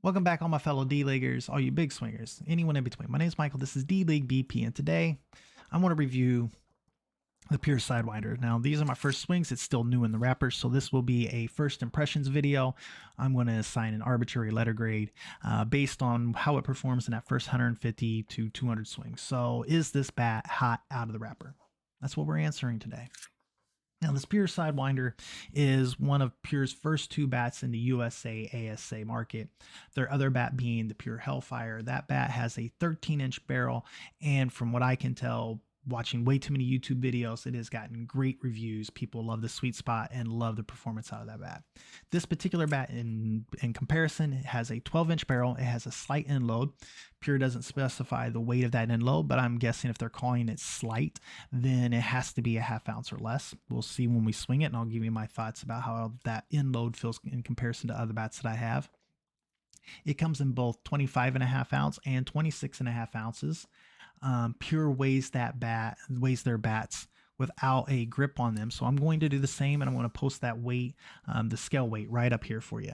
Welcome back, all my fellow D-Leaguers, all you big swingers, anyone in between. My name is Michael. This is D-League BP, and today I want to review the Pure Sidewinder. Now, these are my first swings. It's still new in the wrapper, so this will be a first impressions video. I'm going to assign an arbitrary letter grade based on how it performs in that first 150 to 200 swings. So, is this bat hot out of the wrapper? That's what we're answering today. Now, this Pure Sidewinder is one of Pure's first two bats in the USA ASA market. Their other bat being the Pure Hellfire. That bat has a 13-inch barrel, and from what I can tell, watching way too many YouTube videos, it has gotten great reviews. People love the sweet spot and love the performance out of that bat. This particular bat, in comparison, it has a 12-inch barrel. It has a slight end load. Pure doesn't specify the weight of that end load, but I'm guessing if they're calling it slight, then it has to be a half ounce or less. We'll see when we swing it, and I'll give you my thoughts about how that end load feels in comparison to other bats that I have. It comes in both 25.5 ounce and 26.5 ounces. Pure weighs their bats without a grip on them. So I'm going to do the same, and I'm going to post that weight, the scale weight, right up here for you.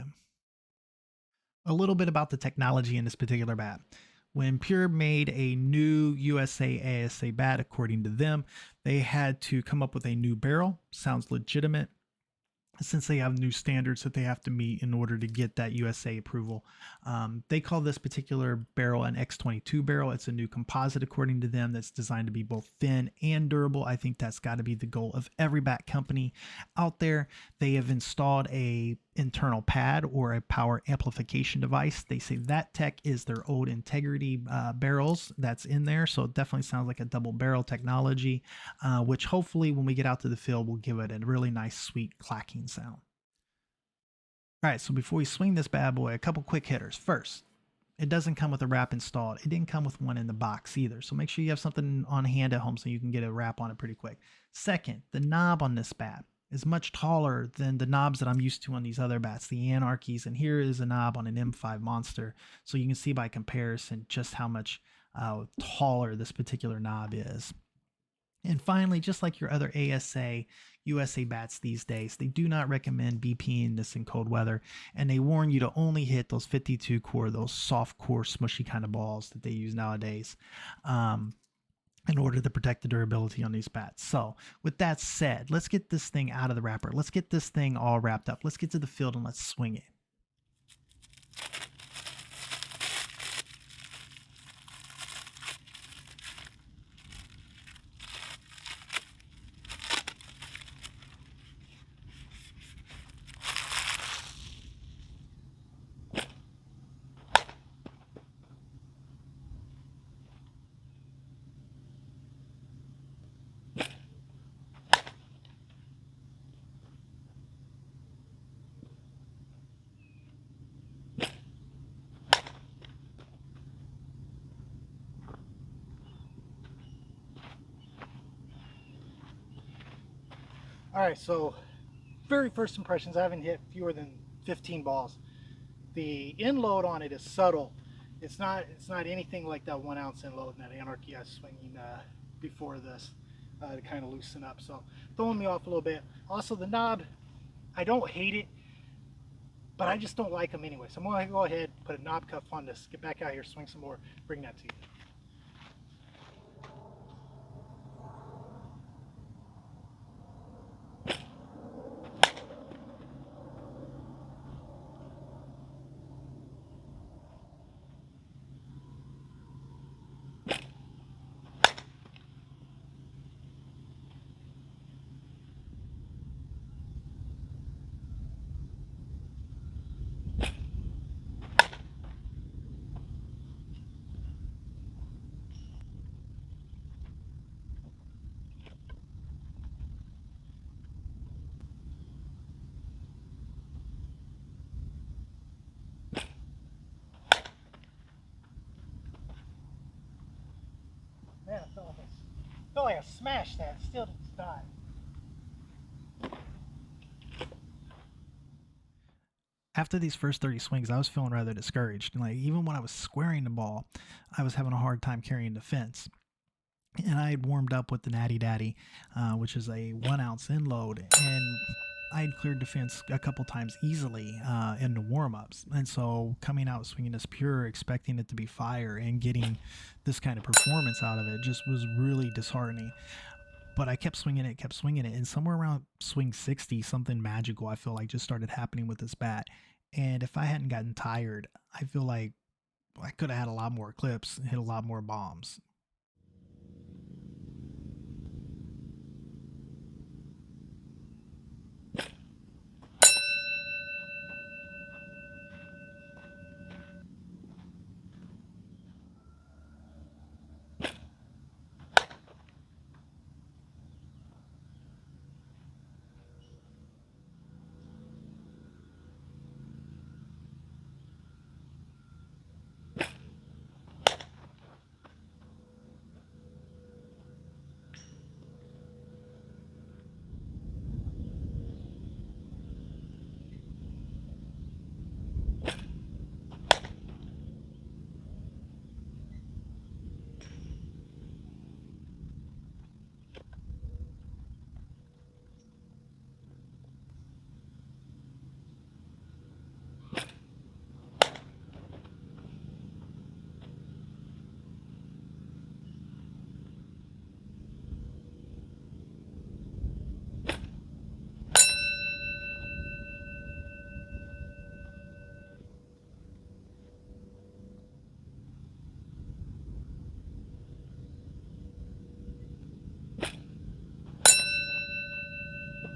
A little bit about the technology in this particular bat. When Pure made a new USA ASA bat, according to them, they had to come up with a new barrel. Sounds legitimate, since they have new standards that they have to meet in order to get that USA approval. They call this particular barrel an X22 barrel. It's a new composite, according to them, that's designed to be both thin and durable. I think that's got to be the goal of every bat company out there. They have installed a internal pad or a power amplification device. They say that tech is their old integrity barrels that's in there. So it definitely sounds like a double barrel technology, which hopefully when we get out to the field will give it a really nice, sweet clacking sound. All right, so before we swing this bad boy, a couple quick hitters. First, it doesn't come with a wrap installed. It didn't come with one in the box either. So make sure you have something on hand at home so you can get a wrap on it pretty quick. Second, the knob on this bat is much taller than the knobs that I'm used to on these other bats, the Anarchies, and here is a knob on an M5 Monster. So you can see by comparison just how much taller this particular knob is. And finally, just like your other ASA, USA bats these days, they do not recommend BPing this in cold weather, and they warn you to only hit those 52 core, those soft core, smushy kind of balls that they use nowadays. In order to protect the durability on these bats. So with that said, let's get this thing out of the wrapper. Let's get this thing all wrapped up. Let's get to the field and let's swing it. All right, so very first impressions, I haven't hit fewer than 15 balls. The end load on it is subtle. It's not anything like that 1 ounce end load in that Anarchy I was swinging before this to kind of loosen up. So throwing me off a little bit. Also the knob, I don't hate it, but I just don't like them anyway. So I'm going to go ahead, put a knob cuff on this, get back out here, swing some more, bring that to you. Man, I felt like I smashed that, still didn't die. After these first 30 swings, I was feeling rather discouraged. And like even when I was squaring the ball, I was having a hard time carrying the fence. And I had warmed up with the Natty Daddy, which is a 1 ounce end load. And I had cleared defense a couple times easily in the warm-ups, and so coming out swinging this pure, expecting it to be fire, and getting this kind of performance out of it just was really disheartening. But I kept swinging it, and somewhere around swing 60, something magical I feel like just started happening with this bat. And if I hadn't gotten tired, I feel like I could have had a lot more clips, hit a lot more bombs.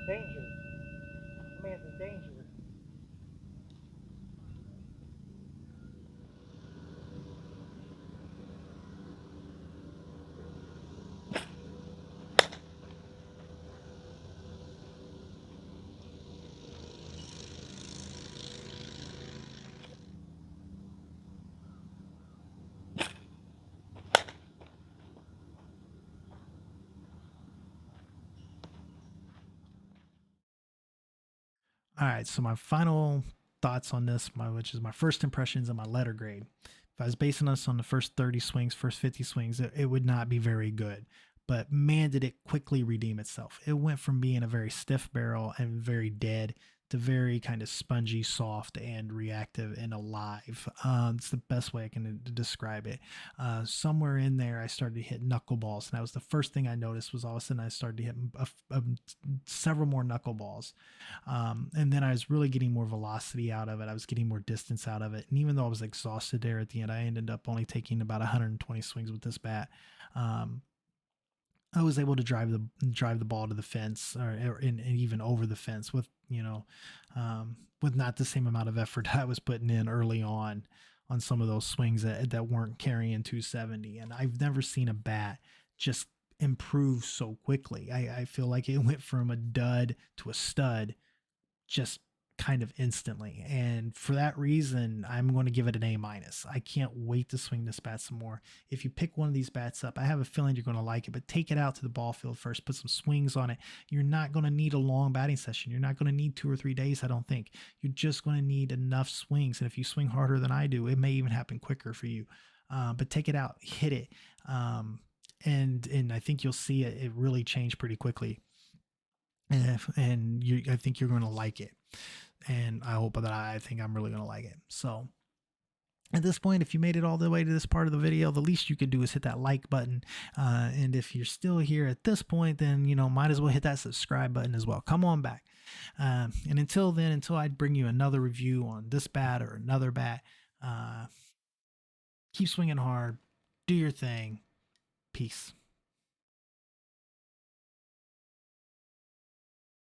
Danger. Man's in danger. All right, so my final thoughts on this, which is my first impressions and my letter grade. If I was basing this on the first 30 swings, first 50 swings, it would not be very good. But man, did it quickly redeem itself. It went from being a very stiff barrel and very dead to very kind of spongy, soft, and reactive and alive. It's the best way I can describe it. Somewhere in there, I started to hit knuckleballs, and that was the first thing I noticed. Was all of a sudden I started to hit several more knuckleballs, and then I was really getting more velocity out of it. I was getting more distance out of it, and even though I was exhausted there at the end, I ended up only taking about 120 swings with this bat. Um, I was able to drive the ball to the fence, and even over the fence with with not the same amount of effort I was putting in early on some of those swings that weren't carrying 270. And I've never seen a bat just improve so quickly. I feel like it went from a dud to a stud just kind of instantly. And for that reason, I'm going to give it an A minus. I can't wait to swing this bat some more. If you pick one of these bats up, I have a feeling you're going to like it, but take it out to the ball field first, put some swings on it. You're not going to need a long batting session. You're not going to need 2 or 3 days, I don't think. You're just going to need enough swings. And if you swing harder than I do, it may even happen quicker for you. But take it out, hit it. And I think you'll see it really change pretty quickly. And I think you're going to like it. And I think I'm really going to like it. So at this point, if you made it all the way to this part of the video, the least you could do is hit that like button. And if you're still here at this point, then, might as well hit that subscribe button as well. Come on back. And until then, until I bring you another review on this bat or another bat, keep swinging hard. Do your thing. Peace.